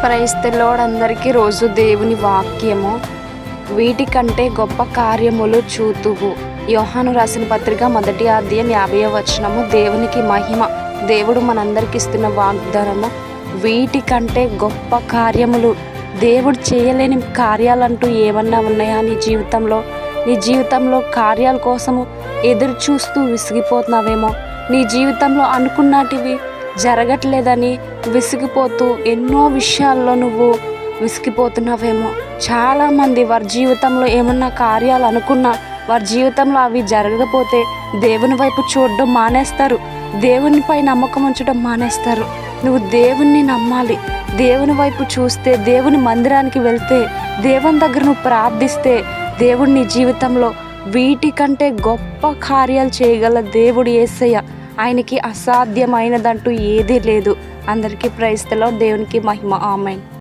Praise the lord. అందరికీ రోజు దేవుని వాక్యము. వీటికంటే గొప్ప కార్యములు చూతువు. యోహాను రాసిన పత్రిక 1వ అధ్యాయం 50వ వచనము. దేవునికి మహిమ. దేవుడు మనందరికి ఇస్తున్న వాగ్దానము, వీటికంటే గొప్ప కార్యములు. దేవుడు చేయలేని కార్యాలంటూ ఏమన్నా ఉన్నాయా నీ జీవితంలో? నీ జీవితంలో కార్యాల కోసము ఎదురు చూస్తూ విసిగిపోతున్నావేమో. నీ జీవితంలో అనుకున్నటివి జరగట్లేదని విసిగిపోతూ ఎన్నో విషయాల్లో నువ్వు విసిగిపోతున్నావేమో. చాలామంది వారి జీవితంలో ఏమన్నా కార్యాలు అనుకున్నా వారి జీవితంలో అవి జరగకపోతే దేవుని వైపు చూడడం మానేస్తారు, దేవునిపై నమ్మకం ఉంచడం మానేస్తారు. నువ్వు దేవుణ్ణి నమ్మాలి. దేవుని వైపు చూస్తే, దేవుని మందిరానికి వెళ్తే, దేవుని దగ్గర నువ్వు ప్రార్థిస్తే దేవుడు నీ జీవితంలో వీటికంటే గొప్ప కార్యాలు చేయగల దేవుడు యేసయ్య. ఆయనకి అసాధ్యమైనదంటూ ఏదీ లేదు. అందరికీ ప్రైజ్ ది లార్డ్. దేవునికి మహిమ. ఆమేన్.